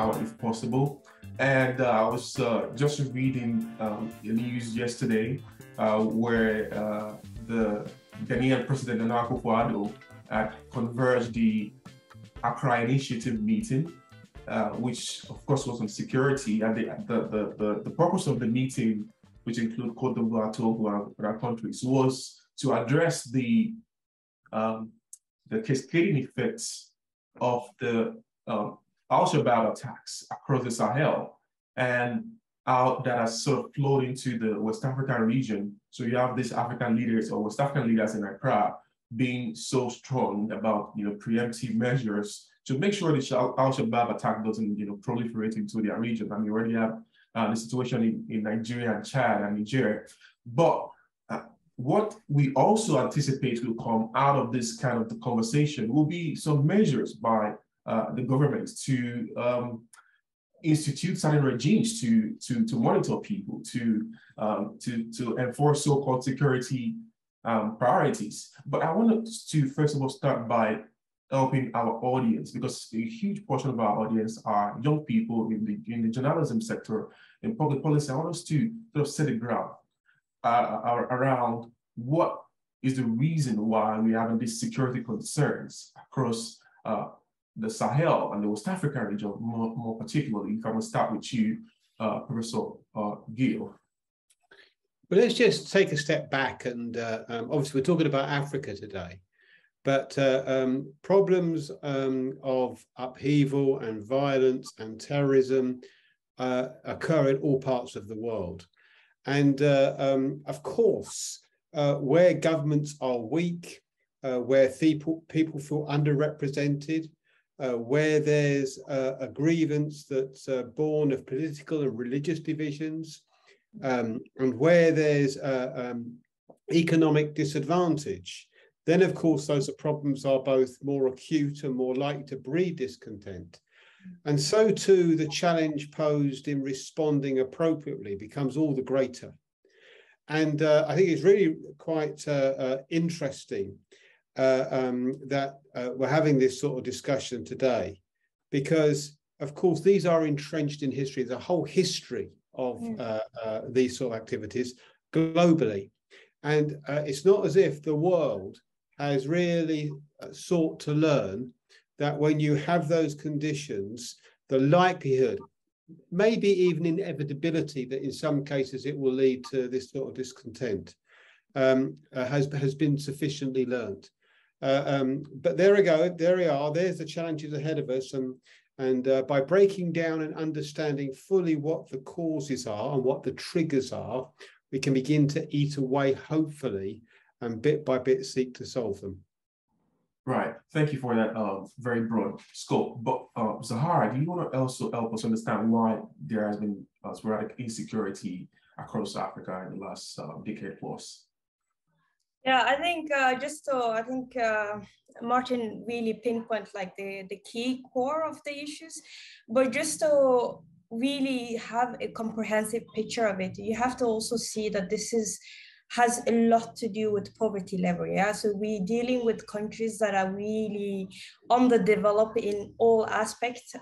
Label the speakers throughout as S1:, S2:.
S1: hour if possible. And I was just reading the news yesterday where the Ghanaian President Nana Akufo-Addo had converged the Accra Initiative meeting, which of course was on security. And the purpose of the meeting, which include Côte d'Ivoire, Togo, and other countries, was to address the cascading effects of the al-Shabaab attacks across the Sahel, and how that has sort of flowed into the West African region. So you have these African leaders or West African leaders in Accra being so strong about preemptive measures to make sure the al-Shabaab attack doesn't proliferate into their region. And we already have the situation in Nigeria and Chad and Niger. But what we also anticipate will come out of this kind of the conversation will be some measures by the government to institute certain regimes to monitor people, to enforce so-called security priorities. But I wanted to first of all start by helping our audience, because a huge portion of our audience are young people in the journalism sector, in public policy. I want us to sort of set the ground around what is the reason why we're having these security concerns across the Sahel and the West African region, more particularly. If I'm going to start with you, Professor Gill.
S2: Well, let's just take a step back, and obviously we're talking about Africa today, but problems of upheaval and violence and terrorism occur in all parts of the world. And of course, where governments are weak, where people feel underrepresented, where there's a grievance that's born of political and religious divisions, and where there's economic disadvantage, then of course those problems are both more acute and more likely to breed discontent. And so too the challenge posed in responding appropriately becomes all the greater. And I think it's really quite interesting that we're having this sort of discussion today, because of course these are entrenched in history. There's a whole history of these sort of activities globally. And it's not as if the world has really sought to learn that when you have those conditions, the likelihood, maybe even inevitability, that in some cases it will lead to this sort of discontent has been sufficiently learned. But there we go, there we are, there's the challenges ahead of us, and by breaking down and understanding fully what the causes are and what the triggers are, we can begin to eat away, hopefully, and bit by bit seek to solve them.
S1: Right. Thank you for that very broad scope. But Zahara, do you want to also help us understand why there has been sporadic insecurity across Africa in the last decade plus?
S3: Yeah, I think Martin really pinpointed like the key core of the issues, but just to really have a comprehensive picture of it, you have to also see that this has a lot to do with poverty level. Yeah, so we're dealing with countries that are really underdeveloped in all aspects,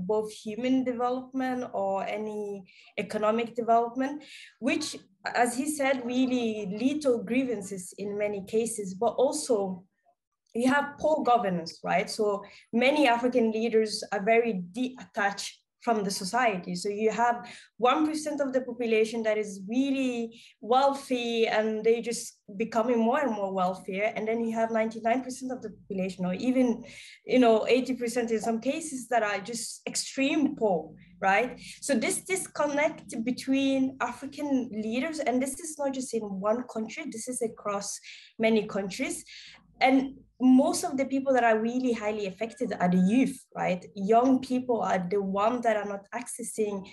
S3: both human development or any economic development, which, as he said, really lead to grievances in many cases, but also you have poor governance, right? So many African leaders are very detached from the society. So you have 1% of the population that is really wealthy and they just becoming more and more wealthier. And then you have 99% of the population, or even, 80% in some cases, that are just extreme poor, right? So this disconnect between African leaders, and this is not just in one country, this is across many countries. And most of the people that are really highly affected are the youth, right? Young people are the ones that are not accessing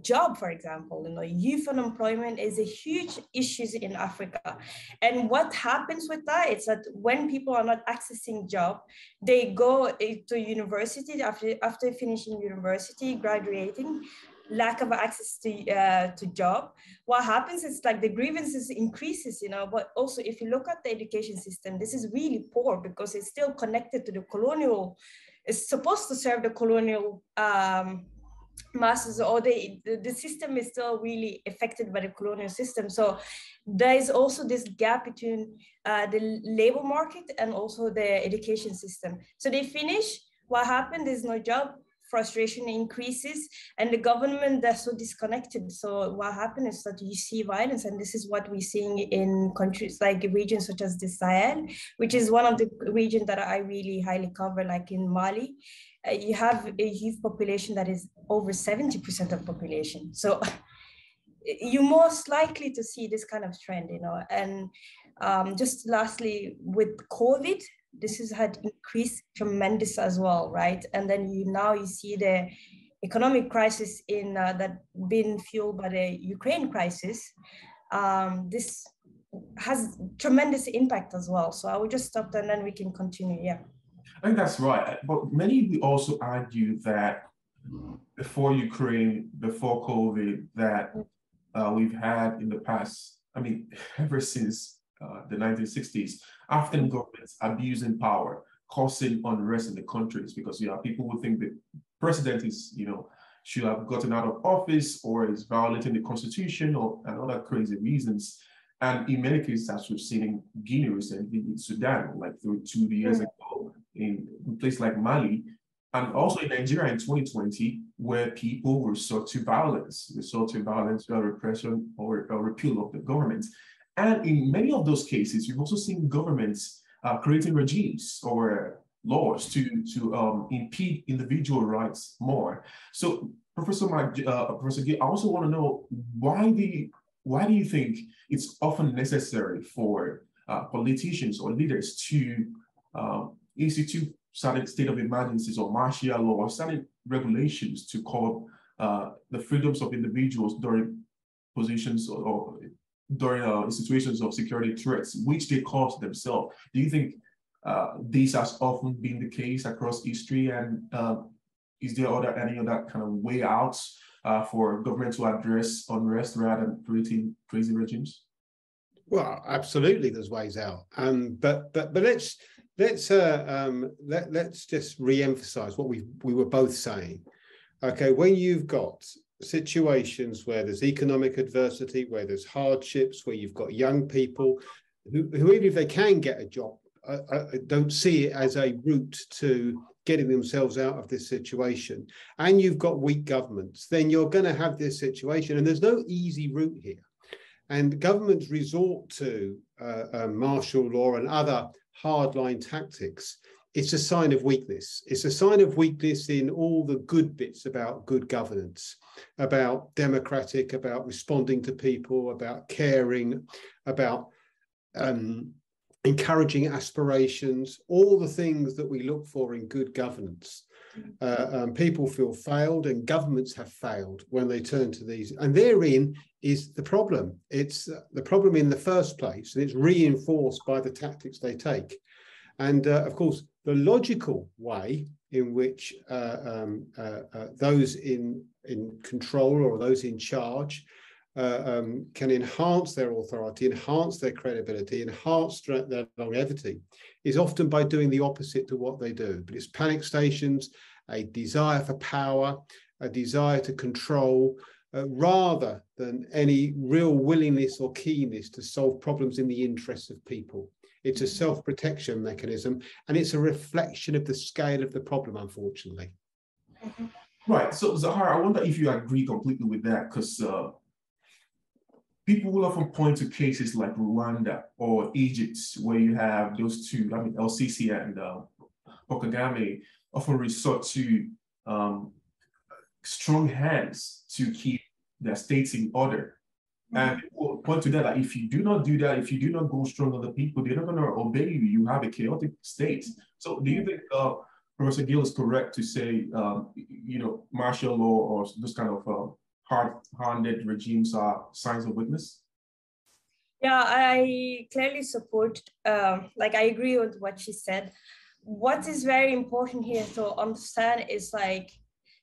S3: job, for example. Youth unemployment is a huge issue in Africa. And what happens with that is that when people are not accessing job, they go to university after finishing university, graduating, lack of access to job. What happens is like the grievances increases, but also if you look at the education system, this is really poor because it's still connected to the colonial is supposed to serve the colonial masses, or the system is still really affected by the colonial system. So there is also this gap between the labor market and also the education system. So they finish, what happened, there's no job, frustration increases, and the government, they're so disconnected. So what happened is that you see violence, and this is what we're seeing in countries like regions such as the Sahel, which is one of the regions that I really highly cover, like in Mali. You have a youth population that is over 70% of population. So you're most likely to see this kind of trend, you know. And just lastly, with COVID, this has had increased tremendous as well, right? And then now you see the economic crisis in that been fueled by the Ukraine crisis. This has tremendous impact as well. So I will just stop there and then we can continue. Yeah.
S1: I think that's right. But many will also argue that before Ukraine, before COVID, that we've had in the past, I mean, ever since the 1960s, African governments abusing power, causing unrest in the countries, because you have people who think the president is, you know, should have gotten out of office or is violating the constitution or and other crazy reasons. And in many cases, as we've seen in Guinea recently, in Sudan, like 2 years ago, in places like Mali, and also in Nigeria in 2020, where people resort to violence, repression, or repeal of the government. And in many of those cases, we've also seen governments creating regimes or laws to impede individual rights more. So, Professor Gill, I also want to know, why do you think it's often necessary for politicians or leaders to institute certain state of emergencies or martial law or certain regulations to curb the freedoms of individuals during positions or during situations of security threats, which they cause themselves? Do you think this has often been the case across history? And is there any other kind of way out for government to address unrest rather than creating crazy regimes?
S2: Well, absolutely, there's ways out. But let's just re-emphasize what we were both saying. Okay, when you've got situations where there's economic adversity, where there's hardships, where you've got young people who even if they can get a job, don't see it as a route to getting themselves out of this situation, and you've got weak governments, then you're going to have this situation, and there's no easy route here. And governments resort to martial law and other hardline tactics. It's a sign of weakness. It's a sign of weakness in all the good bits about good governance, about democratic, about responding to people, about caring, about encouraging aspirations, all the things that we look for in good governance. People feel failed, and governments have failed when they turn to these. And therein is the problem. It's the problem in the first place, and it's reinforced by the tactics they take. And of course, the logical way in which those in control or those in charge can enhance their authority, enhance their credibility, enhance their longevity, is often by doing the opposite to what they do. But it's panic stations, a desire for power, a desire to control, rather than any real willingness or keenness to solve problems in the interests of people. It's a self-protection mechanism, and it's a reflection of the scale of the problem, unfortunately.
S1: Right. So, Zahara, I wonder if you agree completely with that, because people will often point to cases like Rwanda or Egypt, where you have those two, I mean, LCC and Kagame, often resort to strong hands to keep their states in order. And people point to that, like, if you do not do that, if you do not go strong on the people, they're not going to obey you. You have a chaotic state. So do you think Professor Gill is correct to say, you know, martial law or this kind of hard-handed regimes are signs of weakness?
S3: Yeah, I clearly support, like, I agree with what she said. What is very important here to understand is, like,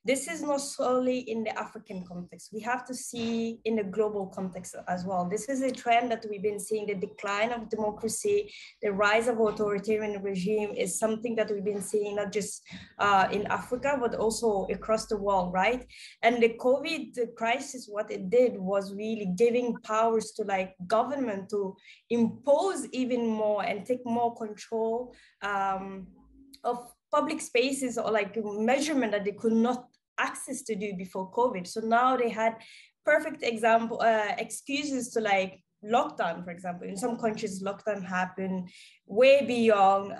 S3: this is not solely in the African context. We have to see in the global context as well. This is a trend that we've been seeing. The decline of democracy, the rise of authoritarian regime is something that we've been seeing not just in Africa, but also across the world, right? And the COVID crisis, what it did was really giving powers to like government to impose even more and take more control of public spaces, or like measurement that they could not access to do before COVID. So now they had perfect example, excuses to like lockdown, for example. In some countries, lockdown happened way beyond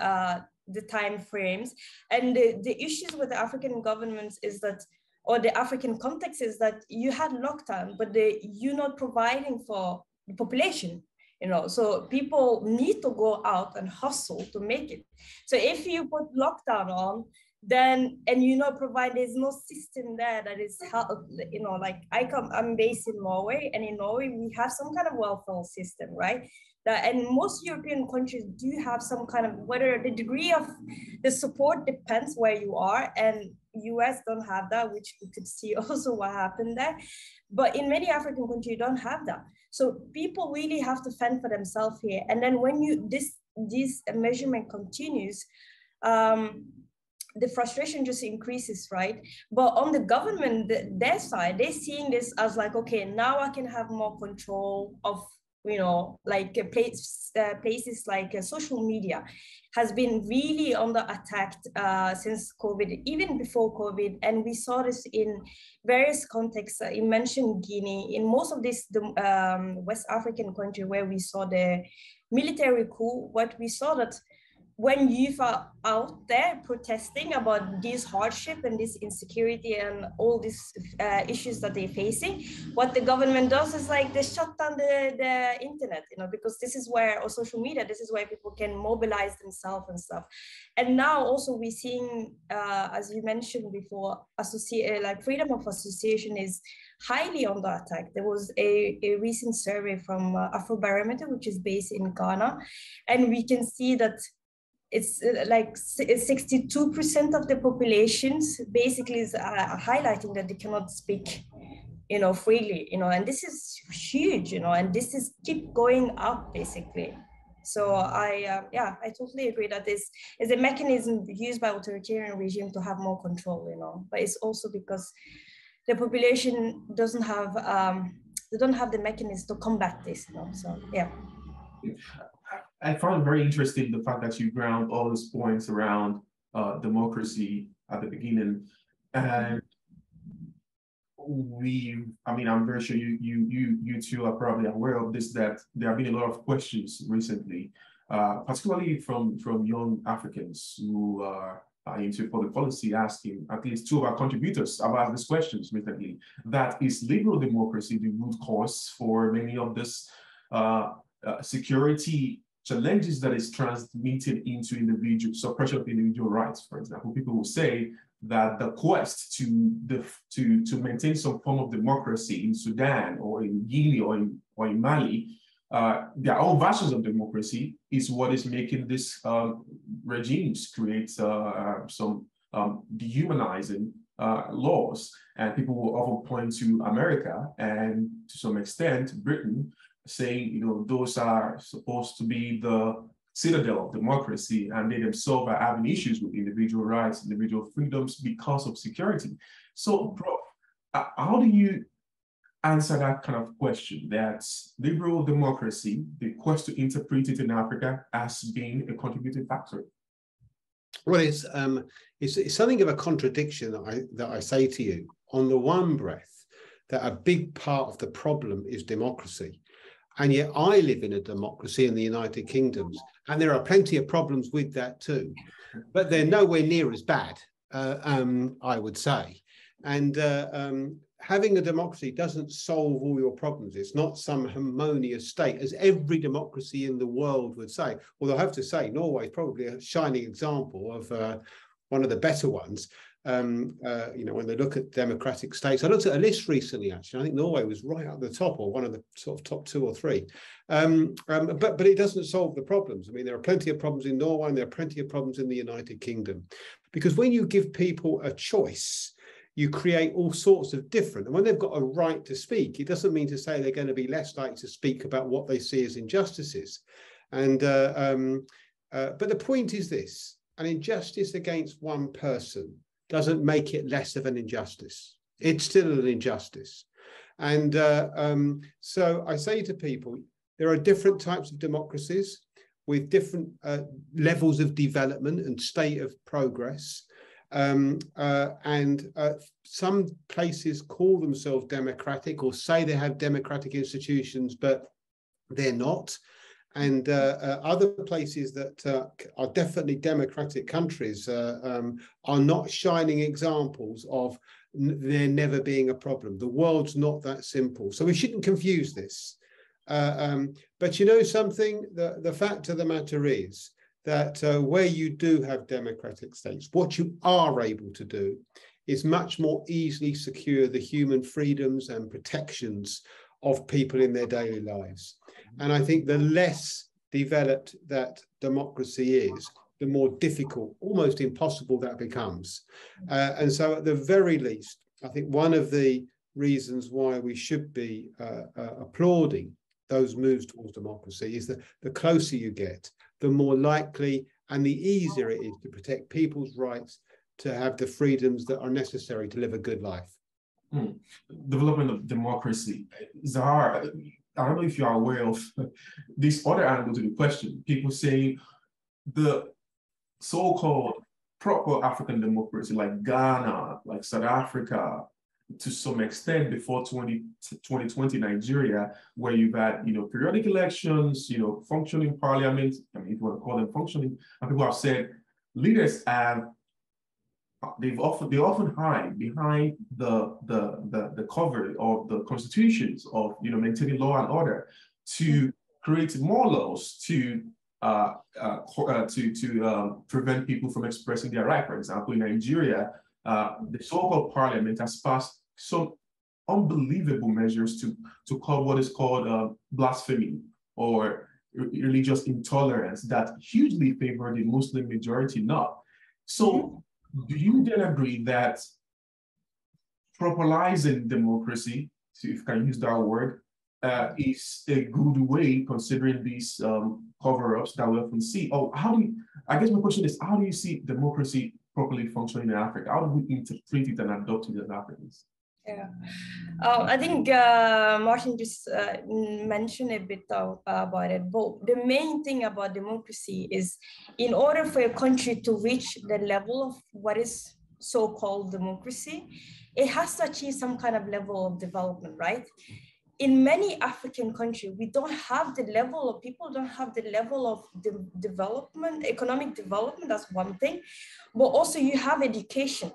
S3: the time frames. And the issues with the African governments is that, or the African context is that you had lockdown, but you're not providing for the population. So people need to go out and hustle to make it. So if you put lockdown on, then, and provide, there's no system there that is like I'm based in Norway, and in Norway we have some kind of welfare system, right? And most European countries do have some kind of, whether the degree of the support depends where you are, and US don't have that, which you could see also what happened there. But in many African countries, you don't have that. So people really have to fend for themselves here. And then when this measurement continues, the frustration just increases, right? But on the government, their side, they're seeing this as like, okay, now I can have more control of, like places like social media has been really under attack since COVID, even before COVID. And we saw this in various contexts. You mentioned Guinea. In most of these West African countries where we saw the military coup, what we saw that when youth are out there protesting about this hardship and this insecurity and all these issues that they're facing, what the government does is like they shut down the internet, because this is where, or social media, this is where people can mobilize themselves and stuff. And now also we're seeing, as you mentioned before, like freedom of association is highly under attack. There was a recent survey from Afrobarometer, which is based in Ghana, and we can see that it's like 62% of the populations basically is highlighting that they cannot speak, freely, and this is huge, and this is keep going up basically. So I totally agree that this is a mechanism used by authoritarian regime to have more control, but it's also because the population doesn't have they don't have the mechanism to combat this, so yeah.
S1: I found it very interesting the fact that you ground all those points around democracy at the beginning, and I'm very sure you two are probably aware of this, that there have been a lot of questions recently, particularly from young Africans who are into public policy, asking, at least two of our contributors have asked these questions recently, that is liberal democracy the root cause for many of this security challenges that is transmitted into individual suppression of individual rights? For example, people will say that the quest to maintain some form of democracy in Sudan or in Guinea or in Mali, their own versions of democracy, is what is making these regimes create some dehumanizing laws. And people will often point to America and to some extent Britain, saying, those are supposed to be the citadel of democracy, and they themselves are having issues with individual rights, individual freedoms because of security. So, Prof, how do you answer that kind of question, that liberal democracy, the quest to interpret it in Africa as being a contributing factor?
S2: Well, it's something of a contradiction that I say to you. On the one breath, that a big part of the problem is democracy. And yet I live in a democracy in the United Kingdom, and there are plenty of problems with that too, but they're nowhere near as bad, I would say. And having a democracy doesn't solve all your problems. It's not some harmonious state, as every democracy in the world would say. Although I have to say, Norway is probably a shining example of one of the better ones. When they look at democratic states, I looked at a list recently, actually. I think Norway was right at the top, or one of the sort of top 2 or 3. But it doesn't solve the problems. I mean, there are plenty of problems in Norway, and there are plenty of problems in the United Kingdom. Because when you give people a choice, you create all sorts of different, and when they've got a right to speak, it doesn't mean to say they're going to be less likely to speak about what they see as injustices. And but the point is this: an injustice against one person doesn't make it less of an injustice. It's still an injustice. And so I say to people, there are different types of democracies with different levels of development and state of progress. Some places call themselves democratic or say they have democratic institutions, but they're not. And other places that are definitely democratic countries are not shining examples of there never being a problem. The world's not that simple. So we shouldn't confuse this. But you know something, the fact of the matter is that where you do have democratic states, what you are able to do is much more easily secure the human freedoms and protections of people in their daily lives. And I think the less developed that democracy is, the more difficult, almost impossible that becomes. And so at the very least, I think one of the reasons why we should be applauding those moves towards democracy is that the closer you get, the more likely and the easier it is to protect people's rights to have the freedoms that are necessary to live a good life.
S1: Development of democracy. Zahar, I don't know if you are aware of this other angle to the question. People say the so-called proper African democracy, like Ghana, like South Africa, to some extent before 2020 Nigeria, where you've had, periodic elections, functioning parliament, I mean, if you want to call them functioning, and people have said leaders have, they often hide behind the cover of the constitutions of, maintaining law and order to create more laws to prevent people from expressing their right. For example, in Nigeria, the so-called parliament has passed some unbelievable measures to curb what is called blasphemy or religious intolerance that hugely favor the Muslim majority now. So do you then agree that properizing democracy, if I can use that word, is a good way considering these cover-ups that we often see? Or I guess my question is, how do you see democracy properly functioning in Africa? How do we interpret it and adopt it as Africans?
S3: Yeah, I think Martin just mentioned a bit about it, but the main thing about democracy is in order for a country to reach the level of what is so-called democracy, it has to achieve some kind of level of development, right? In many African countries, we don't have the level of, people don't have the level of development, economic development, that's one thing, but also you have education.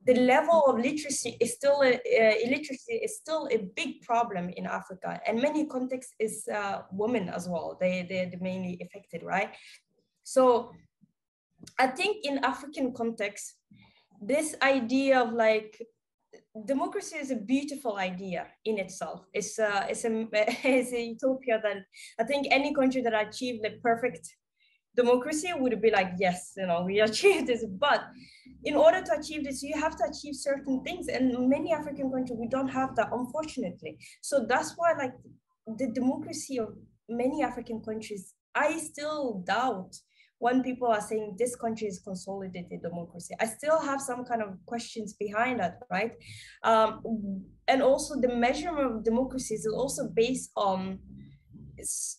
S3: The level of literacy is still illiteracy is still a big problem in Africa, and many contexts is women as well. They're mainly affected, right? So I think in African context, this idea of like democracy is a beautiful idea in itself. It's a utopia that I think any country that achieved the perfect democracy would be like, yes, we achieved this. But in order to achieve this, you have to achieve certain things. And many African countries, we don't have that, unfortunately. So that's why, like, the democracy of many African countries, I still doubt when people are saying this country is consolidated democracy. I still have some kind of questions behind that, right? And also the measurement of democracy is also based on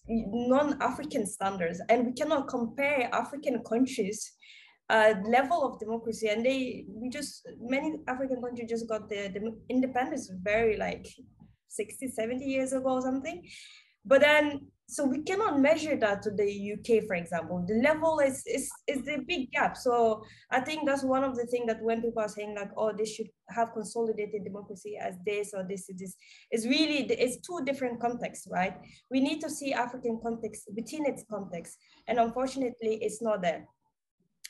S3: non-African standards, and we cannot compare African countries level of democracy, and many African countries just got the independence very like 60, 70 years ago or something. But then, so we cannot measure that to the UK, for example. The level is a big gap. So I think that's one of the things that when people are saying like, oh, they should have consolidated democracy as this or this, it's really, it's two different contexts, right? We need to see African context within its context. And unfortunately, it's not there.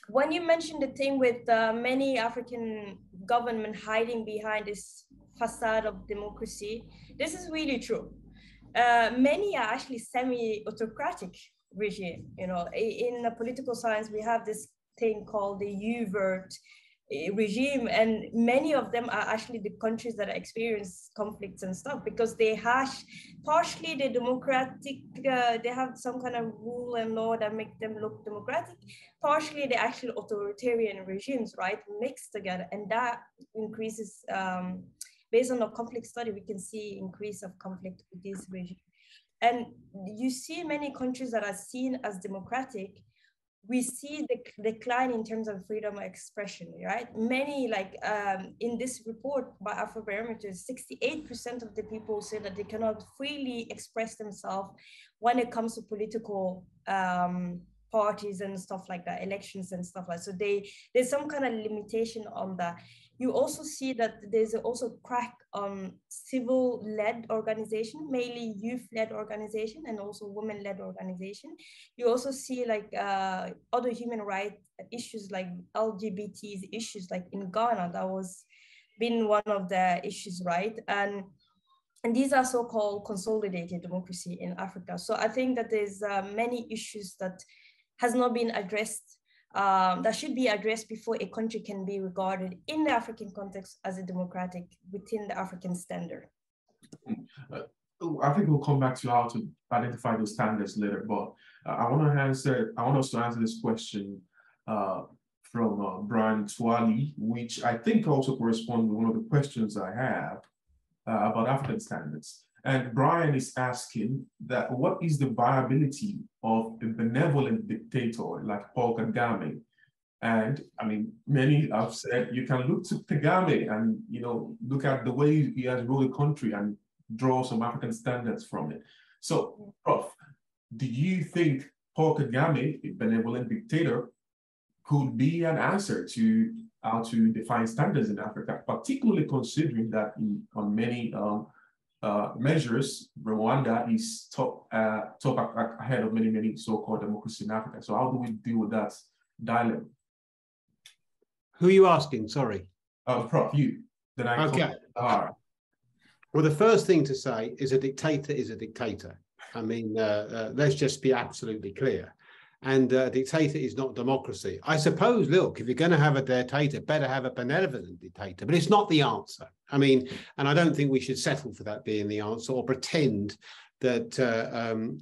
S3: When you mentioned the thing with many African government hiding behind this facade of democracy, this is really true. Many are actually semi-autocratic regime. In the political science, we have this thing called the havent regime, and many of them are actually the countries that experience conflicts and stuff, because they hash partially the democratic, they have some kind of rule and law that make them look democratic, partially the actual authoritarian regimes, right, mixed together, and that increases, based on the conflict study, we can see increase of conflict with these regimes. And you see many countries that are seen as democratic, we see the decline in terms of freedom of expression, right? Many, like in this report by Afrobarometer, 68% of the people say that they cannot freely express themselves when it comes to political parties and stuff like that, elections and stuff like that. So there's some kind of limitation on that. You also see that there's also crack on civil-led organization, mainly youth-led organization, and also women-led organization. You also see like other human rights issues, like LGBT issues, like in Ghana, that was been one of the issues, right? And these are so-called consolidated democracy in Africa. So I think that there's many issues that has not been addressed, that should be addressed before a country can be regarded in the African context as a democratic within the African standard.
S1: I think we'll come back to how to identify those standards later, but I want us to answer this question from Brian Twali, which I think also corresponds with one of the questions I have about African standards. And Brian is asking that what is the viability of a benevolent dictator like Paul Kagame? And I mean, many have said you can look to Kagame and, you know, look at the way he has ruled the country and draw some African standards from it. So, Prof, do you think Paul Kagame, a benevolent dictator, could be an answer to how to define standards in Africa, particularly considering that on many measures, Rwanda is top ahead of many so-called democracies in Africa. So how do we deal with that dilemma?
S2: Who are you asking? Sorry.
S1: Prof, you. Then I
S2: okay. Well, the first thing to say is a dictator is a dictator. I mean, let's just be absolutely clear. And a dictator is not democracy. I suppose, look, if you're going to have a dictator, better have a benevolent dictator, but it's not the answer. I mean, and I don't think we should settle for that being the answer or pretend that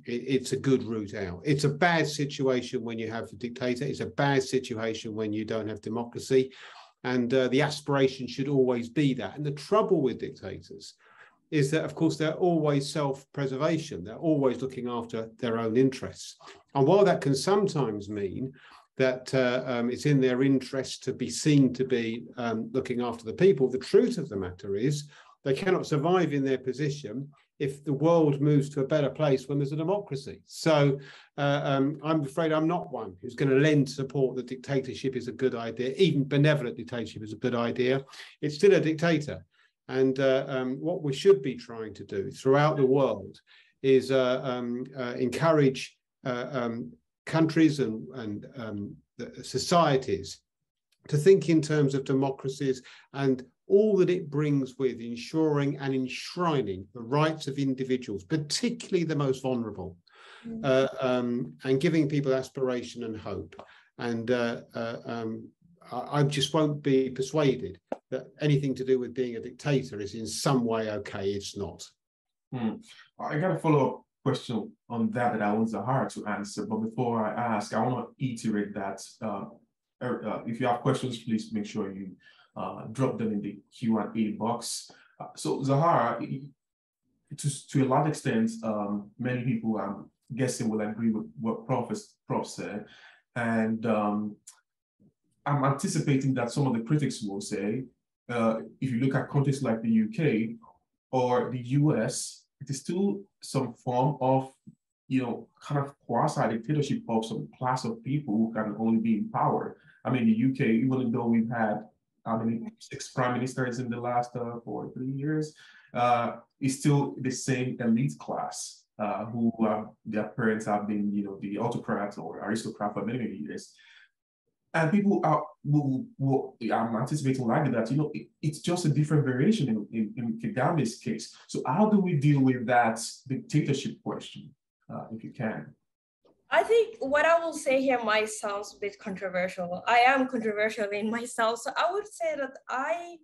S2: it's a good route out. It's a bad situation when you have a dictator. It's a bad situation when you don't have democracy. And the aspiration should always be that. And the trouble with dictators is that, of course, they're always self-preservation. They're always looking after their own interests. And while that can sometimes mean that it's in their interest to be seen to be looking after the people, the truth of the matter is they cannot survive in their position if the world moves to a better place when there's a democracy. So I'm afraid I'm not one who's going to lend support that dictatorship is a good idea. Even benevolent dictatorship is a good idea. It's still a dictator. And what we should be trying to do throughout the world is encourage countries and societies to think in terms of democracies and all that it brings with ensuring and enshrining the rights of individuals, particularly the most vulnerable, and giving people aspiration and hope. And I just won't be persuaded that anything to do with being a dictator is in some way okay. It's not.
S1: I got a follow-up question on that I want Zahara to answer. But before I ask, I want to iterate that if you have questions, please make sure you drop them in the Q&A box. So Zahara, to a large extent, many people, I'm guessing, will agree with what Prof said. And I'm anticipating that some of the critics will say, if you look at countries like the UK or the US, it is still some form of, kind of quasi-dictatorship of some class of people who can only be in power. I mean, the UK, even though we've had 6 prime ministers in the last 3 years, is still the same elite class who their parents have been, the autocrats or aristocrats for many years. And people I'm anticipating likely that, it's just a different variation in Kagame's case. So how do we deal with that dictatorship question, if you can?
S3: I think what I will say here might sound a bit controversial. I am controversial in myself. So I would say that I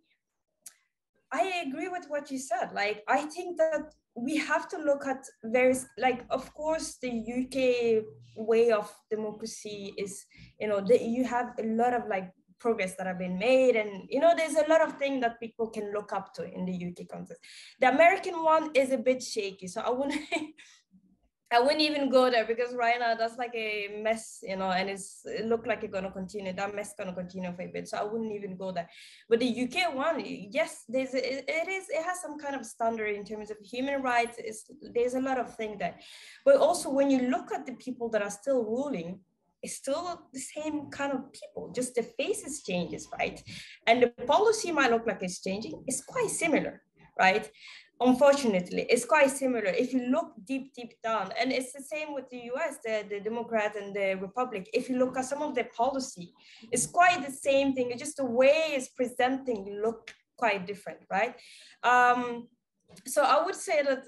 S3: agree with what you said. Like, I think that we have to look at various, like, of course, the UK way of democracy is, you have a lot of like progress that have been made. And, there's a lot of things that people can look up to in the UK context. The American one is a bit shaky. So I wouldn't even go there, because right now that's like a mess, and it looked like it's gonna continue. That mess gonna continue for a bit, so I wouldn't even go there. But the UK one, yes, it has some kind of standard in terms of human rights. There's a lot of things there, but also when you look at the people that are still ruling, it's still the same kind of people, just the faces changes, right? And the policy might look like it's changing. It's quite similar, right? Unfortunately, it's quite similar if you look deep down. And it's the same with the US, the Democrat and the Republic. If you look at some of their policy, it's quite the same thing. It's just the way it's presenting look quite different, right? So I would say that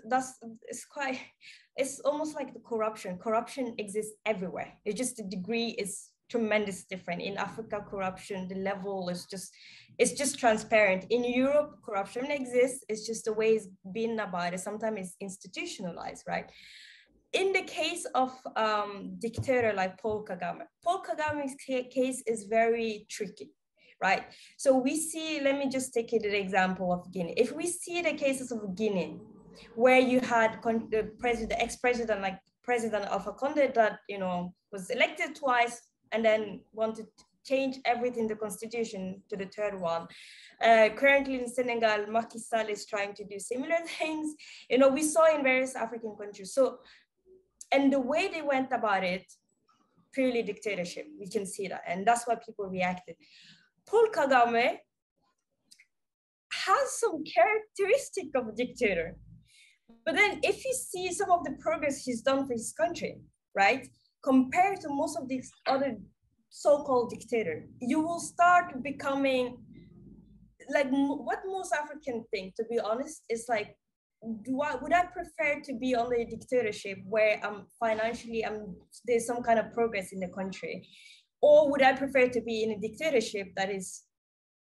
S3: it's almost like the corruption. Corruption exists everywhere. It's just the degree is tremendous different. In Africa, corruption, the level is just transparent. In Europe, corruption exists. It's just the way it's been about it. Sometimes it's institutionalized, right? In the case of dictator like Paul Kagame's case is very tricky, right? So we see, let me just take the example of Guinea. If we see the cases of Guinea, where you had the ex-president, like President Alpha Conde, that was elected twice and then wanted to change everything, the constitution, to the third one. Currently in Senegal, Macky Sall is trying to do similar things. We saw in various African countries. So, and the way they went about it, purely dictatorship, we can see that. And that's why people reacted. Paul Kagame has some characteristic of a dictator. But then if you see some of the progress he's done for his country, right? Compared to most of these other so-called dictators, you will start becoming like what most Africans think, to be honest, is like, would I prefer to be under a dictatorship where financially there's some kind of progress in the country? Or would I prefer to be in a dictatorship that is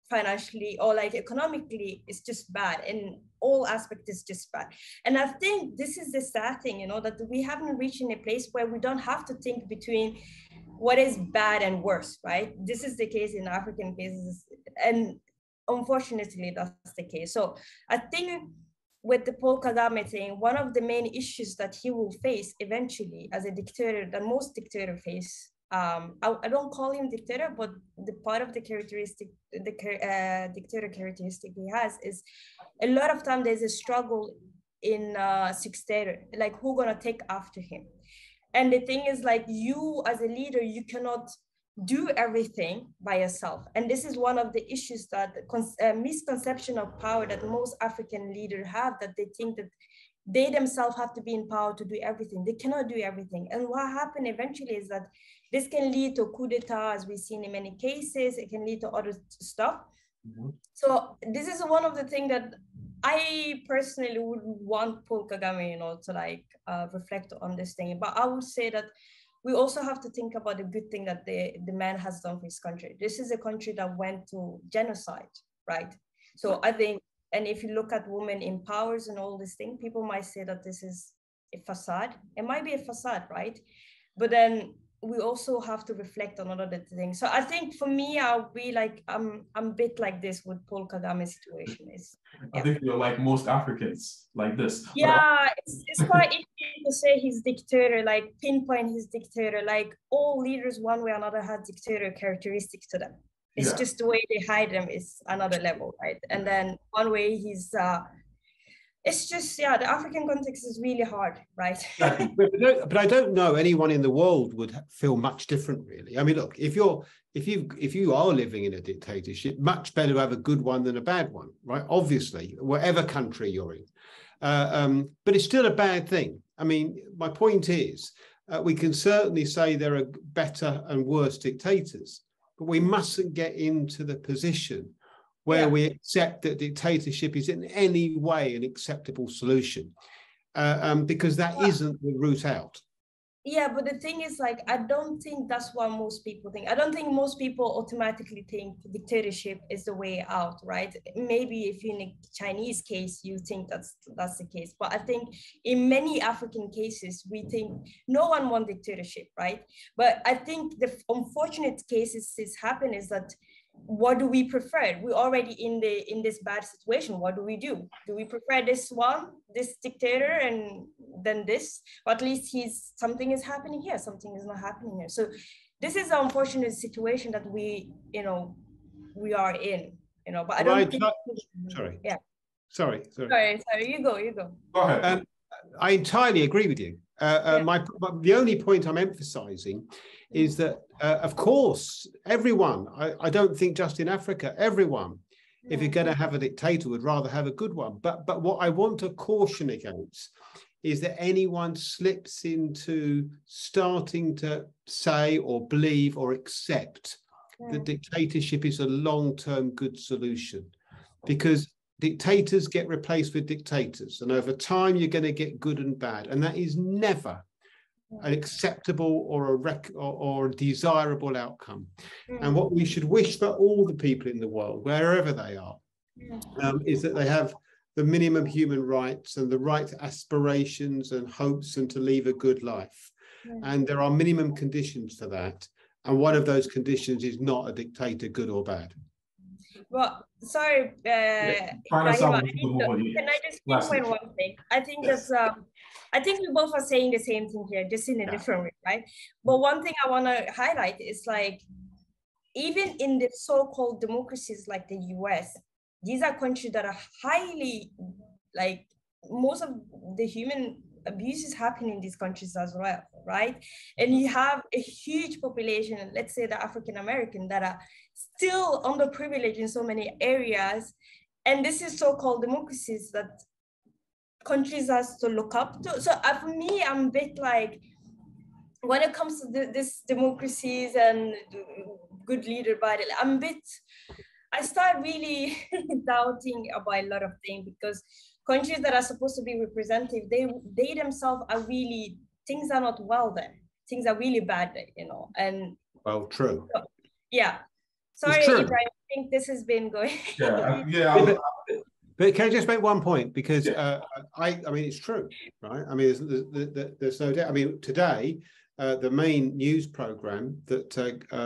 S3: financially or like economically is just bad, and all aspects is just bad? And I think this is the sad thing, that we haven't reached in a place where we don't have to think between what is bad and worse, right? This is the case in African cases, and unfortunately that's the case. So I think with the Paul Kagame thing, one of the main issues that he will face eventually as a dictator, that most dictators face, I don't call him dictator, but the part of the characteristic, dictator characteristic he has is a lot of time there's a struggle in successor, like who gonna take after him. And the thing is, like, you as a leader, you cannot do everything by yourself. And this is one of the issues that misconception of power that most African leaders have, that they think that they themselves have to be in power to do everything. They cannot do everything. And what happened eventually is that this can lead to coup d'etat, as we've seen in many cases. It can lead to other stuff. Mm-hmm. So this is one of the things that I personally would want Paul Kagame, to like reflect on this thing. But I would say that we also have to think about the good thing that the man has done for his country. This is a country that went to genocide, right? So I think, and if you look at women in powers and all this thing, people might say that this is a facade. It might be a facade, right? But then we also have to reflect on other things. So I think for me, I'll be like, I'm a bit like this with Paul Kagame's situation is. Yeah.
S1: I think you're like most Africans, like this.
S3: Yeah, it's quite easy to say he's dictator, like pinpoint his dictator, like all leaders one way or another have dictator characteristics to them. It's just the way they hide them is another level, right? And then one way he's, it's just, the African context is really hard, right?
S2: But I don't know anyone in the world would feel much different, really. I mean, look, if you are living in a dictatorship, much better to have a good one than a bad one, right? Obviously, whatever country you're in. But it's still a bad thing. I mean, my point is, we can certainly say there are better and worse dictators, but we mustn't get into the position where we accept that dictatorship is in any way an acceptable solution, because that isn't the route out.
S3: Yeah, but the thing is, like, I don't think that's what most people think. I don't think most people automatically think dictatorship is the way out, right? Maybe if in a Chinese case, you think that's the case. But I think in many African cases, we think no one wants dictatorship, right? But I think the unfortunate cases is happen is that what do we prefer? We're already in this bad situation. What do we do? Do we prefer this one, this dictator, and then this? Or at least something is happening here, something is not happening here. So this is an unfortunate situation that we are in, but I don't think.
S2: Sorry.
S3: Yeah.
S2: Sorry.
S3: Sorry. You go.
S1: Go ahead.
S2: I entirely agree with you. The only point I'm emphasizing is that, of course, everyone, I don't think just in Africa, everyone, if you're going to have a dictator, would rather have a good one. But what I want to caution against is that anyone slips into starting to say or believe or accept that dictatorship is a long-term good solution, because dictators get replaced with dictators, and over time you're going to get good and bad, and that is never an acceptable or a desirable outcome. And what we should wish for all the people in the world, wherever they are, is that they have the minimum human rights and the right to aspirations and hopes and to lead a good life. And there are minimum conditions to that, and one of those conditions is not a dictator, good or bad.
S3: Well, sorry, Ibrahim, can I just pinpoint one thing? I think I think we both are saying the same thing here, just in a different way, right? But one thing I want to highlight is, like, even in the so-called democracies like the US, these are countries that are highly, like, most of the human abuse is happening in these countries as well, right? And you have a huge population, let's say the African American, that are still underprivileged in so many areas. And this is so-called democracies that countries has to look up to. So for me, I'm a bit like, when it comes to this democracies and good leader by I start really doubting about a lot of things, because countries that are supposed to be representative, they themselves are really, things are not well there. Things are really bad there, and
S2: well, true.
S3: So, yeah. Sorry, Ibrahim, I think this has been going.
S2: But can I just make one point? Because I mean, it's true, right? I mean, there's no doubt. I mean, today, the main news program that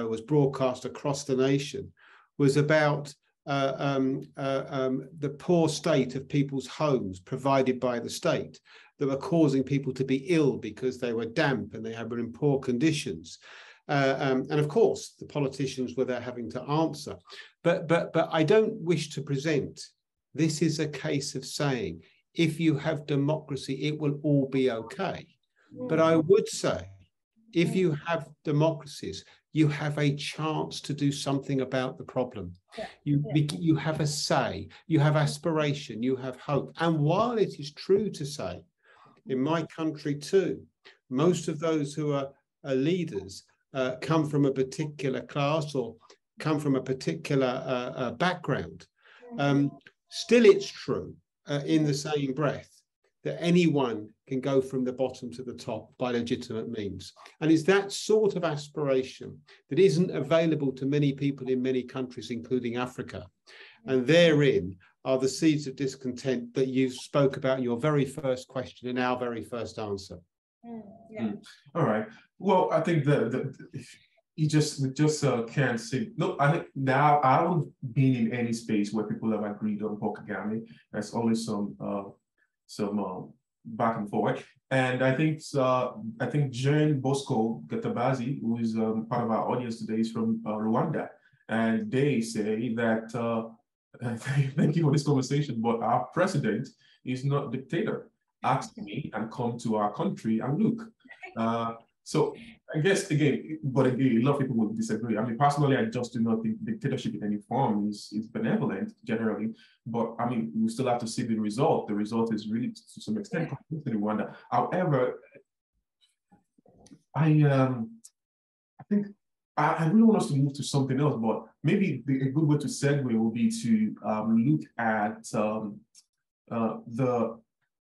S2: was broadcast across the nation was about the poor state of people's homes provided by the state that were causing people to be ill because they were damp and they were in poor conditions. And of course, the politicians were there having to answer. But I don't wish to present this is a case of saying, if you have democracy, it will all be okay. But I would say, if you have democracies, you have a chance to do something about the problem. You have a say, you have aspiration, you have hope. And while it is true to say, in my country too, most of those who are leaders come from a particular class or come from a particular background. Still, it's true in the same breath that anyone can go from the bottom to the top by legitimate means. And it's that sort of aspiration that isn't available to many people in many countries, including Africa. And therein are the seeds of discontent that you spoke about in your very first question and our very first answer.
S1: All right. Well, I think we just can't say. Look, I think now I haven't been in any space where people have agreed on polygamy. There's always some back and forth. And I think Jane Bosco Gatabazi, who is part of our audience today, is from Rwanda, and they say that thank you for this conversation, but our president is not a dictator. Ask me and come to our country and look. So I guess, again, a lot of people will disagree. I mean, personally, I just do not think dictatorship in any form is benevolent generally. But I mean, we still have to see the result. The result is really, to some extent, completely Rwanda. However, I think I really want us to move to something else. But maybe a good way to segue will be to look at the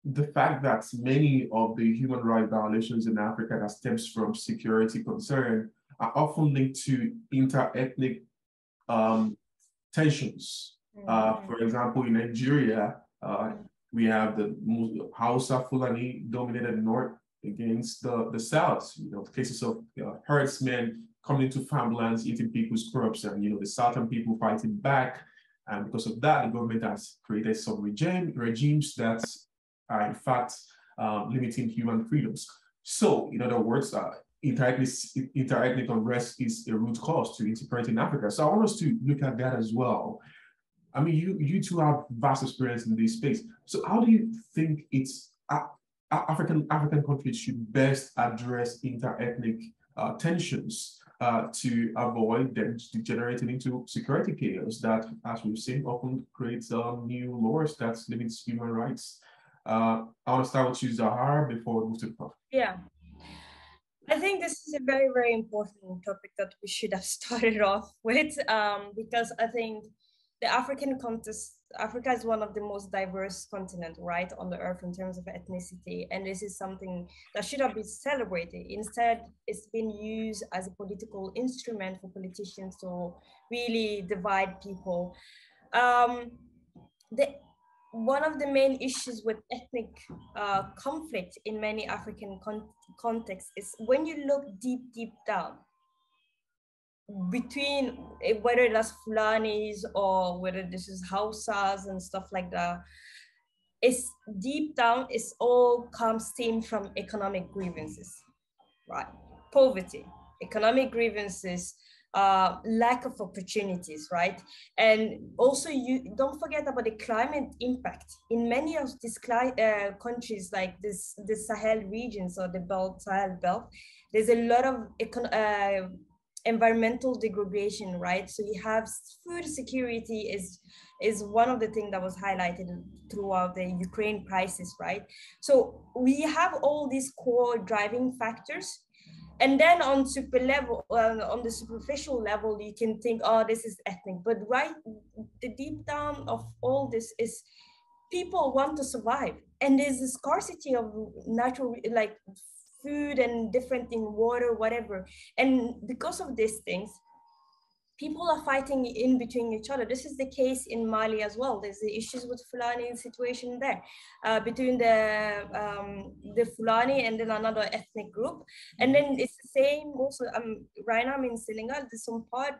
S1: the fact that many of the human rights violations in Africa that stems from security concern are often linked to interethnic tensions. For example, in Nigeria, we have the Hausa Fulani dominated north against the south. You know, cases of herdsmen coming into farmlands, eating people's crops, and the southern people fighting back. And because of that, the government has created some regimes that are in fact limiting human freedoms. So, in other words, interethnic unrest is a root cause to insecurity in Africa. So I want us to look at that as well. I mean, you two have vast experience in this space. So how do you think African countries should best address interethnic tensions to avoid them degenerating into security chaos that, as we've seen, often creates new laws that limit human rights? I want to start with you, Zahara, before we move to the Prof.
S3: Yeah. I think this is a very, very important topic that we should have started off with, because I think the African context, Africa is one of the most diverse continents, right, on the earth in terms of ethnicity. And this is something that should have been celebrated. Instead, it's been used as a political instrument for politicians to really divide people. One of the main issues with ethnic conflict in many African contexts is when you look deep down, between whether that's Fulanis or whether this is Hausas and stuff like that, it's deep down, it's all stem from economic grievances, right? Poverty, economic grievances, lack of opportunities, right? And also, you don't forget about the climate impact in many of these countries, like the Sahel regions or the Sahel belt. There's a lot of environmental degradation, right? So you have food security is one of the things that was highlighted throughout the Ukraine crisis, right? So we have all these core driving factors. And then on on the superficial level, you can think, oh, this is ethnic. But right, the deep down of all this is people want to survive. And there's a scarcity of natural, like food and different thing, water, whatever. And because of these things, people are fighting in between each other. This is the case in Mali as well. There's the issues with Fulani situation there, between the Fulani and then another ethnic group. And then it's the same also, right now I'm in Senegal,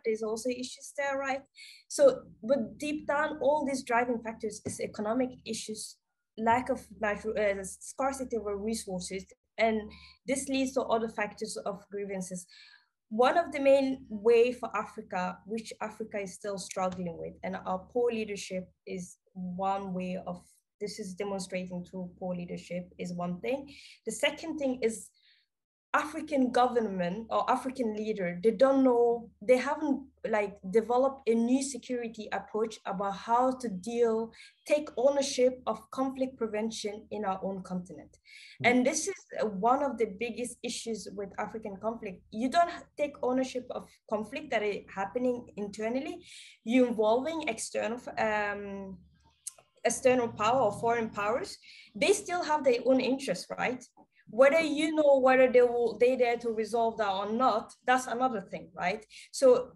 S3: there's also issues there, right? So, but deep down, all these driving factors is economic issues, lack of natural, scarcity of resources, and this leads to other factors of grievances. One of the main way for Africa, which Africa is still struggling with, and our poor leadership is one way of, this is demonstrating through poor leadership is one thing. The second thing is African government or African leader, they haven't like developed a new security approach about how to take ownership of conflict prevention in our own continent. And this is one of the biggest issues with African conflict. You don't take ownership of conflict that is happening internally. You're involving external power or foreign powers. They still have their own interests, right? Whether whether they dare to resolve that or not, that's another thing, right? So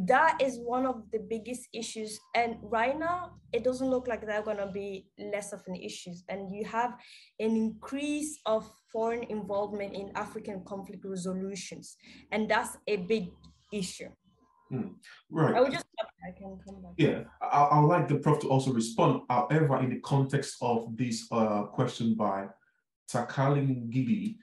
S3: that is one of the biggest issues. And right now, it doesn't look like they're going to be less of an issue. And you have an increase of foreign involvement in African conflict resolutions. And that's a big issue.
S1: Right.
S3: I would just, I can come back.
S1: Yeah, I'd like the Prof to also respond. However, in the context of this question by Takalin Gidi.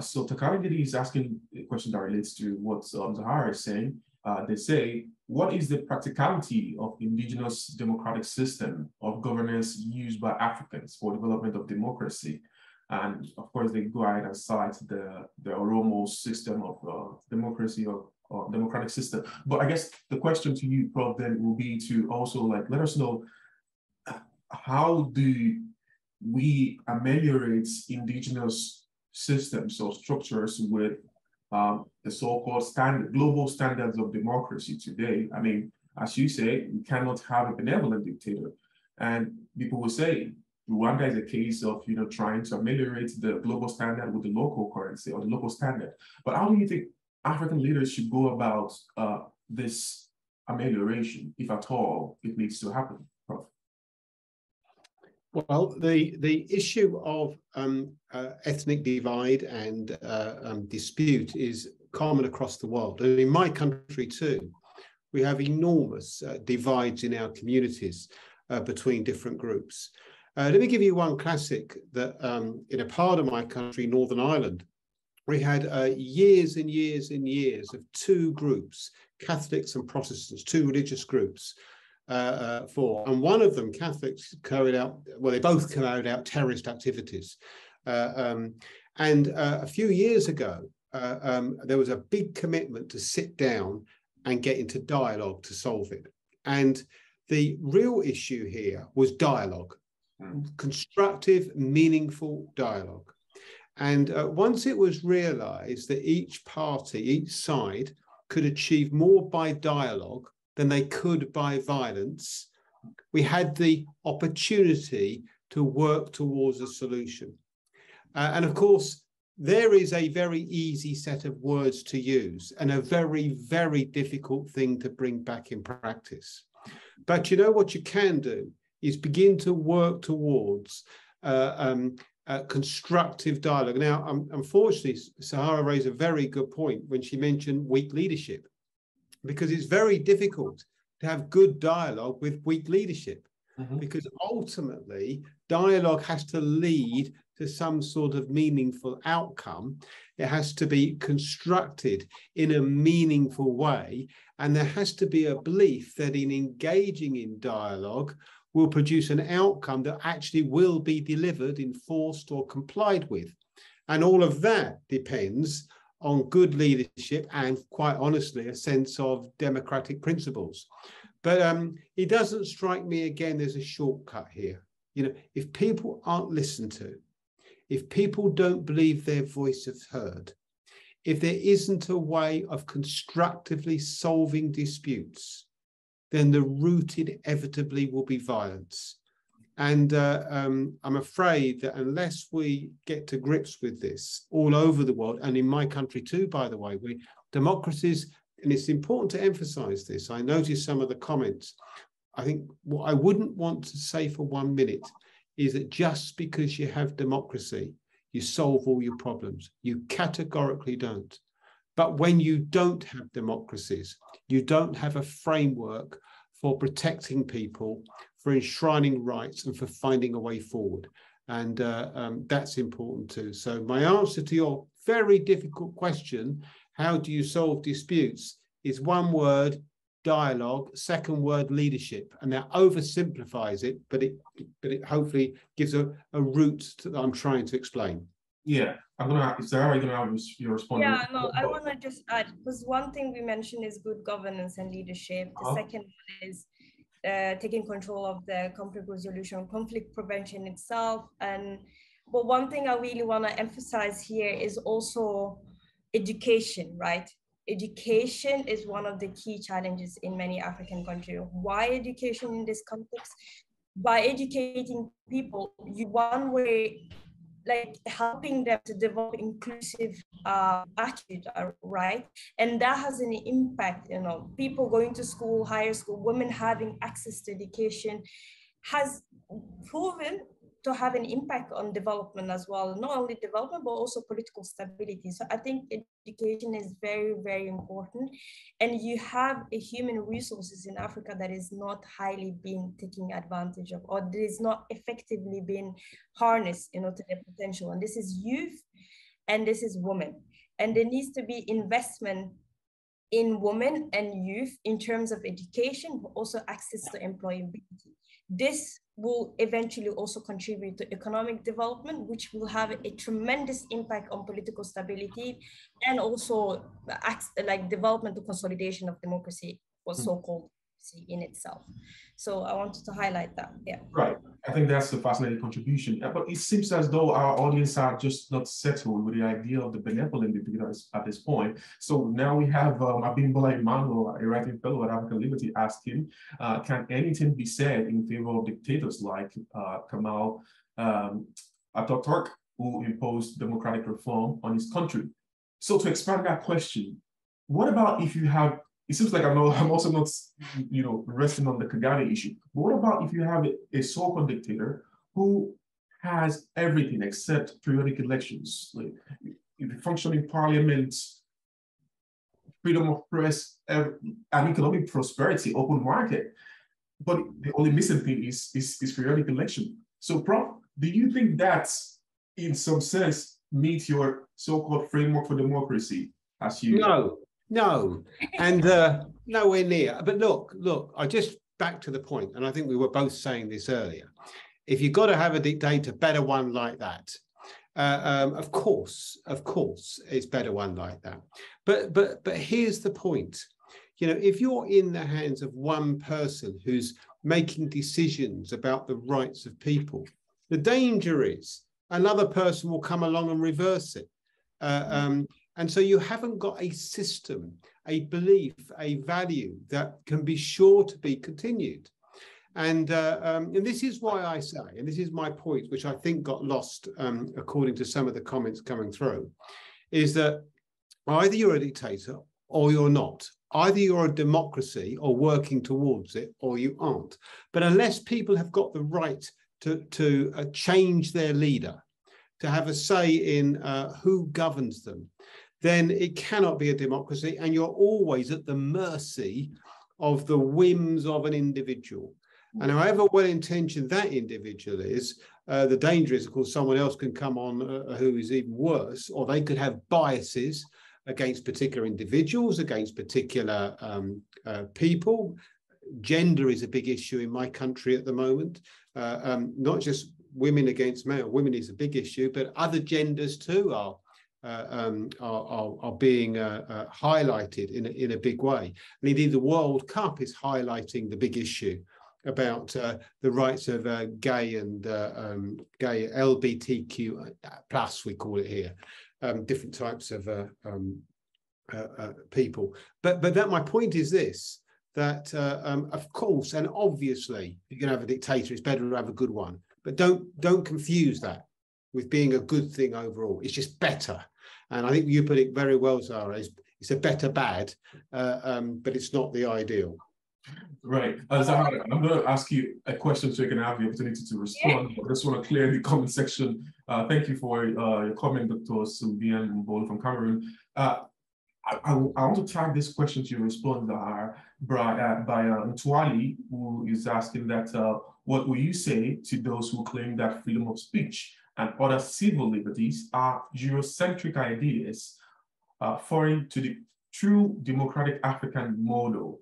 S1: So Takalin Gidi is asking a question that relates to what Zahara is saying. They say, what is the practicality of indigenous democratic system of governance used by Africans for development of democracy? And of course, they go ahead and cite the Oromo system of democracy or democratic system. But I guess the question to you, Prof, then will be to also let us know, how do we ameliorate indigenous systems or structures with the so-called global standards of democracy today? I mean, as you say, we cannot have a benevolent dictator. And people will say, Rwanda is a case of, trying to ameliorate the global standard with the local currency or the local standard. But how do you think African leaders should go about this amelioration, if at all it needs to happen, Prof?
S2: Well, the issue of ethnic divide and dispute is common across the world. And in my country too, we have enormous divides in our communities between different groups. Let me give you one classic that in a part of my country, Northern Ireland, we had years and years and years of two groups, Catholics and Protestants, two religious groups. And one of them, Catholics, carried out, well, they both carried out terrorist activities. And a few years ago, there was a big commitment to sit down and get into dialogue to solve it. And the real issue here was dialogue, constructive, meaningful dialogue. And once it was realized that each party, each side could achieve more by dialogue than they could by violence, we had the opportunity to work towards a solution. And of course, there is a very easy set of words to use and a very, very difficult thing to bring back in practice. But you know what you can do is begin to work towards constructive dialogue. Now, unfortunately, Sahara raised a very good point when she mentioned weak leadership, because it's very difficult to have good dialogue with weak leadership, because ultimately dialogue has to lead to some sort of meaningful outcome. It has to be constructed in a meaningful way, and there has to be a belief that in engaging in dialogue will produce an outcome that actually will be delivered, enforced, or complied with. And all of that depends on good leadership and, quite honestly, a sense of democratic principles. But it doesn't strike me, again, there's a shortcut here. If people aren't listened to, if people don't believe their voice is heard, if there isn't a way of constructively solving disputes, then the root inevitably will be violence. And I'm afraid that unless we get to grips with this all over the world, and in my country too, by the way, democracies, and it's important to emphasize this, I noticed some of the comments. I think what I wouldn't want to say for 1 minute is that just because you have democracy, you solve all your problems. You categorically don't. But when you don't have democracies, you don't have a framework for protecting people, for enshrining rights, and for finding a way forward. And that's important too. So my answer to your very difficult question, how do you solve disputes, is one word, dialogue, second word, leadership. And that oversimplifies it, but it hopefully gives a route that I'm trying to explain.
S1: Yeah, Sarah, you're gonna have your response.
S3: Yeah, no, I want to just add, because one thing we mentioned is good governance and leadership. The second one is taking control of the conflict resolution, conflict prevention itself. But one thing I really want to emphasize here is also education, right? Education is one of the key challenges in many African countries. Why education in this context? By educating people, one way, like helping them to develop inclusive attitude, right? And that has an impact, people going to school, higher school, women having access to education has proven to have an impact on development as well, not only development, but also political stability. So I think education is very, very important. And you have a human resources in Africa that is not highly being taken advantage of, or that is not effectively being harnessed, to their potential. And this is youth, and this is women. And there needs to be investment in women and youth in terms of education, but also access to employability. This will eventually also contribute to economic development, which will have a tremendous impact on political stability and also like development to consolidation of democracy, or so-called democracy in itself. So I wanted to highlight that. Yeah.
S1: Right. I think that's a fascinating contribution. But it seems as though our audience are just not settled with the idea of the benevolent dictator at this point. So now we have Abimbola Emmanuel, a writing fellow at African Liberty, asking, can anything be said in favor of dictators like Kemal Ataturk, who imposed democratic reform on his country? So to expand that question, what about if you have, it seems like I'm also not, resting on the Kagame issue, but what about if you have a so-called dictator who has everything except periodic elections, like functioning parliament, freedom of press, and economic prosperity, open market, but the only missing thing is periodic election. So, Prof, do you think that, in some sense, meets your so-called framework for democracy? As you
S2: No, and nowhere near. But look, I just back to the point, and I think we were both saying this earlier. If you've got to have a dictator, better one like that. Of course, it's better one like that. But here's the point. If you're in the hands of one person who's making decisions about the rights of people, the danger is another person will come along and reverse it. And so you haven't got a system, a belief, a value that can be sure to be continued. And this is why I say, and this is my point, which I think got lost according to some of the comments coming through, is that either you're a dictator or you're not. Either you're a democracy or working towards it, or you aren't. But unless people have got the right to change their leader, to have a say in who governs them, then it cannot be a democracy, and you're always at the mercy of the whims of an individual. And however well-intentioned that individual is, the danger is, of course, someone else can come on who is even worse, or they could have biases against particular individuals, against particular people. Gender is a big issue in my country at the moment, not just women against male. Women is a big issue, but other genders too are being highlighted in a big way. And indeed, the World Cup is highlighting the big issue about the rights of gay and gay LGBTQ plus, we call it here, different types of people. But that my point is this, that of course, and obviously, if you're going to have a dictator, it's better to have a good one. But don't confuse that with being a good thing overall. It's just better. And I think you put it very well, Zara. It's a better bad, but it's not the ideal.
S1: Right. Zahara, I'm going to ask you a question so you can have the opportunity to respond. I just want to clear the comment section. Thank you for your comment, Dr. Sylvian Mbolo from Cameroon. I want to tag this question to your response, Zahara, by Ntwali, who is asking that, what will you say to those who claim that freedom of speech and other civil liberties are Eurocentric ideas foreign to the true democratic African model?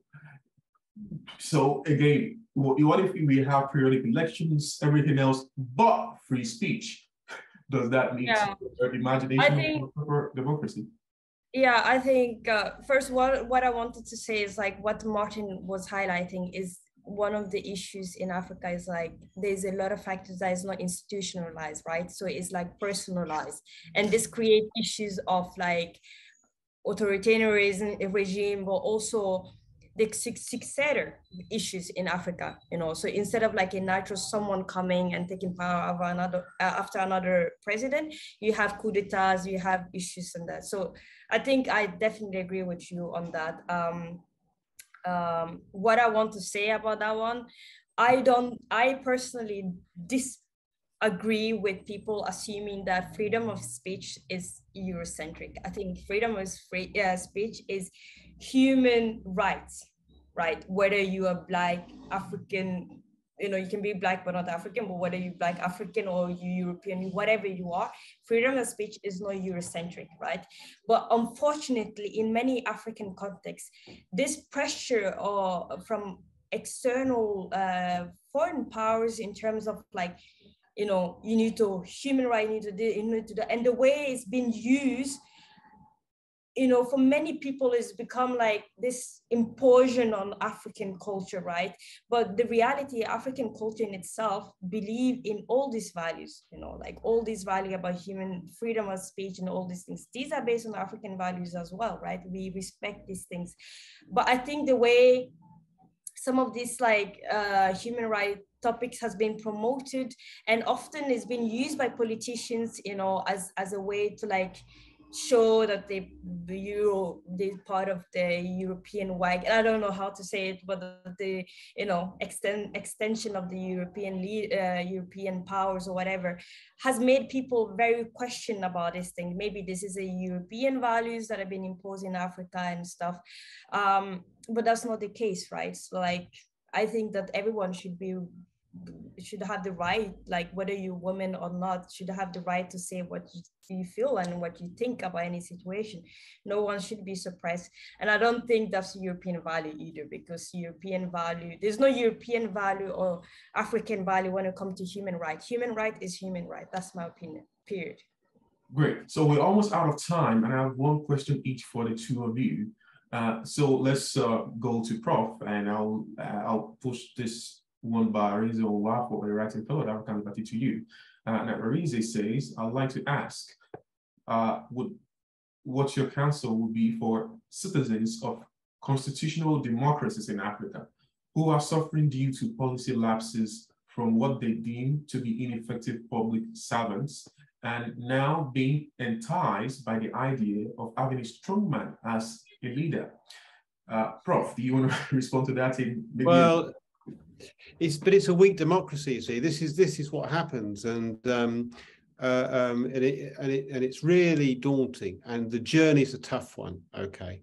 S1: So again, what if we have periodic elections, everything else but free speech? Does that mean imagination of democracy?
S3: Yeah, I think first what I wanted to say is like what Martin was highlighting is one of the issues in Africa is like there's a lot of factors that is not institutionalized, right? So it's like personalized, and this creates issues of like authoritarianism regime, but also the successor issues in Africa, So instead of like a natural someone coming and taking power of after another president, you have coup d'etats, you have issues and that. So I think I definitely agree with you on that. What I want to say about that one, I personally disagree with people assuming that freedom of speech is Eurocentric. I think freedom of speech is human rights, right? Whether you are Black, African, you can be Black but not African, but whether you're Black, African, or you European, whatever you are, freedom of speech is not Eurocentric, right? But unfortunately, in many African contexts, this pressure from external foreign powers in terms of like, you need to human rights, you need to do, and the way it's been used for many people it's become like this imposition on African culture, right? But the reality, African culture in itself believe in all these values, like all these values about human freedom of speech and all these things. These are based on African values as well, right? We respect these things. But I think the way some of these like human rights topics has been promoted and often is being used by politicians, as a way to like show that they're part of the European wag. And I don't know how to say it, but the extension of the European powers or whatever has made people very question about this thing. Maybe this is a European values that have been imposed in Africa and stuff, but that's not the case, right? So like I think that everyone should have the right, like whether you're woman or not, should have the right to say what you feel and what you think about any situation. No one should be surprised. And I don't think that's a European value either, because European value, there's no European value or African value when it comes to human right. Human right is human right. That's my opinion, period.
S1: Great. So we're almost out of time, and I have one question each for the two of you. So let's go to Prof, and I'll push this one by Arize Owa for a writing fellow that will come back to you. And Arize says, I'd like to ask what your counsel would be for citizens of constitutional democracies in Africa who are suffering due to policy lapses from what they deem to be ineffective public servants and now being enticed by the idea of having a strong man as a leader. Prof, do you want to respond to that in maybe?
S2: Well, it's a weak democracy. You see, this is what happens, and it's really daunting, and the journey's a tough one. Okay,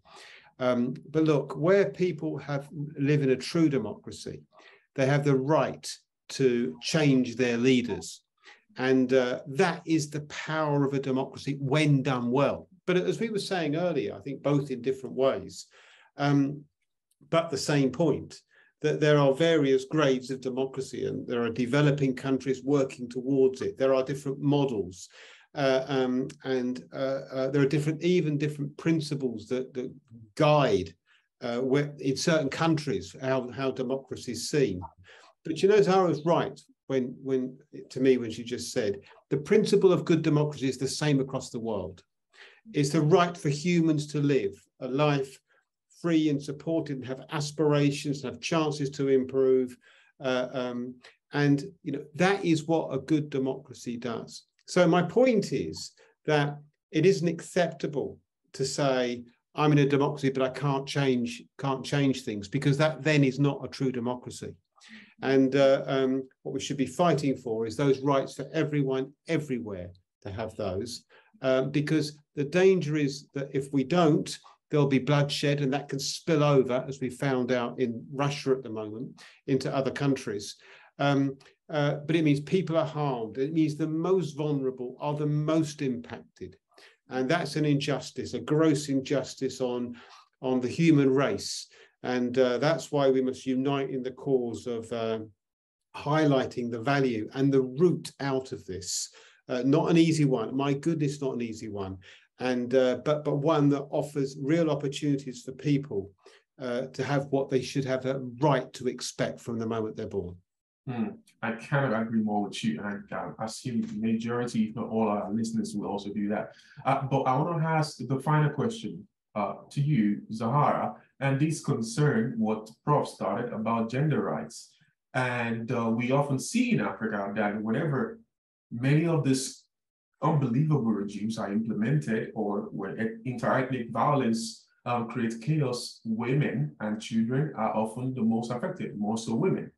S2: but look, where people live in a true democracy, they have the right to change their leaders, and that is the power of a democracy when done well. But as we were saying earlier, I think both in different ways, but the same point, that there are various grades of democracy and there are developing countries working towards it. There are different models and there are different principles that guide in certain countries how democracy is seen. But Zahra was right when she just said, the principle of good democracy is the same across the world. It's the right for humans to live a life free and supported and have aspirations, have chances to improve. And that is what a good democracy does. So my point is that it isn't acceptable to say, I'm in a democracy, but I can't change things, because that then is not a true democracy. And what we should be fighting for is those rights for everyone, everywhere, to have those. Because the danger is that if we don't, there'll be bloodshed, and that can spill over, as we found out in Russia at the moment, into other countries. But it means people are harmed. It means the most vulnerable are the most impacted. And that's an injustice, a gross injustice on the human race. And that's why we must unite in the cause of highlighting the value and the route out of this. Not an easy one. My goodness, not an easy one. And but one that offers real opportunities for people to have what they should have a right to expect from the moment they're born.
S1: I cannot agree more with you, and I assume the majority, if not all our listeners, will also do that. But I want to ask the final question to you, Zahra, and this concern what Prof started about gender rights. And we often see in Africa that whenever many of these unbelievable regimes are implemented, or when interethnic violence creates chaos, women and children are often the most affected, more so women.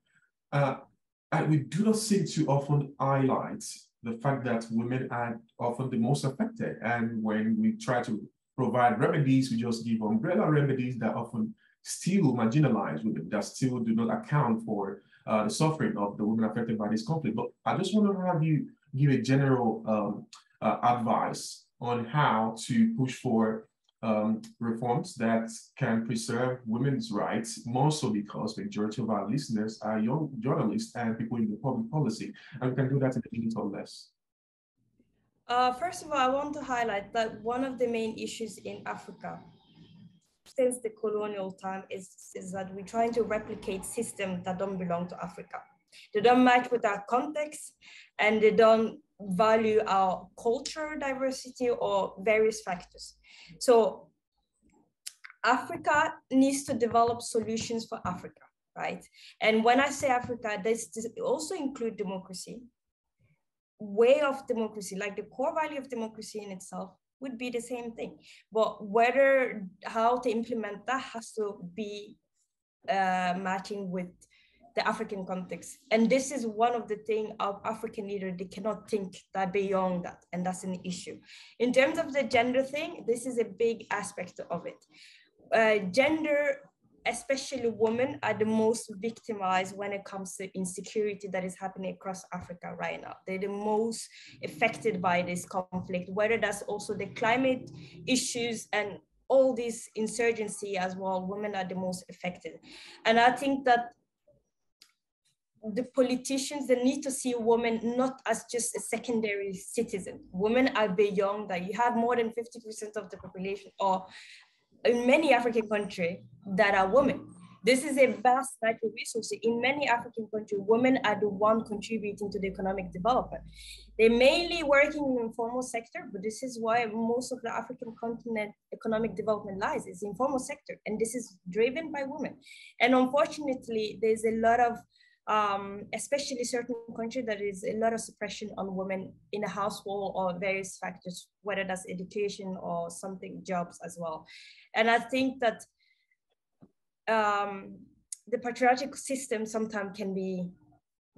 S1: And we do not seem to often highlight the fact that women are often the most affected. And when we try to provide remedies, we just give umbrella remedies that often still marginalize women, that still do not account for the suffering of the women affected by this conflict. But I just want to have you give a general advice on how to push for reforms that can preserve women's rights, more so because the majority of our listeners are young journalists and people in the public policy, and we can do that in a minute or less.
S3: First of all, I want to highlight that one of the main issues in Africa since the colonial time is that we're trying to replicate systems that don't belong to Africa. They don't match with our context, and they don't value our cultural diversity or various factors. So Africa needs to develop solutions for Africa, right? And when I say Africa, this also include democracy, way of democracy, like the core value of democracy in itself would be the same thing. But how to implement that has to be matching with the African context. And this is one of the things of African leaders, they cannot think that beyond that, and that's an issue. In terms of the gender thing, this is a big aspect of it. Gender, especially women, are the most victimized when it comes to insecurity that is happening across Africa right now. They're the most affected by this conflict, whether that's also the climate issues and all this insurgency as well. Women are the most affected. And I think that the politicians, they need to see women not as just a secondary citizen. Women are beyond that. You have more than 50% of the population, or in many African countries, that are women. This is a vast natural resource. In many African countries, women are the one contributing to the economic development. They're mainly working in the informal sector, but this is why most of the African continent economic development lies, is informal sector. And this is driven by women. And unfortunately, there's a lot of especially certain countries, there is a lot of suppression on women in a household or various factors, whether that's education or something, jobs as well. And I think that the patriarchal system sometimes can be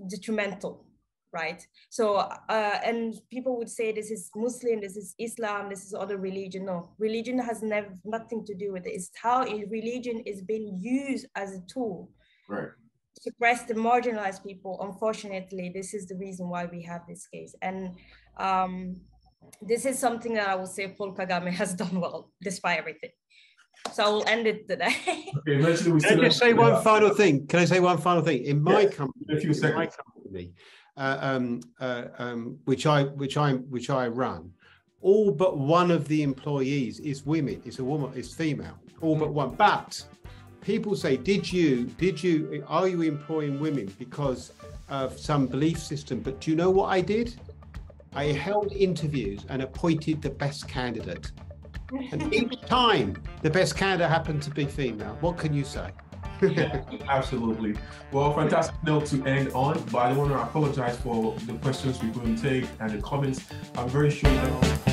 S3: detrimental, right? So, and people would say this is Muslim, this is Islam, this is other religion. No, religion has nothing to do with it. It's how a religion is being used as a tool.
S1: Right.
S3: Suppress the marginalized people. Unfortunately, this is the reason why we have this case. And this is something that I would say Paul Kagame has done well, despite everything. So I will end it today. Okay,
S2: eventually Can I just say one final thing? Can I say one final thing? In my company, which I run, all but one of the employees is women. It's a woman. It's female. All but one. But people say, are you employing women because of some belief system? But do you know what I did? I held interviews and appointed the best candidate. And each time the best candidate happened to be female. What can you say?
S1: Yeah, absolutely. Well, fantastic note to end on, but I want to apologize for the questions we couldn't take and the comments. I'm very sure that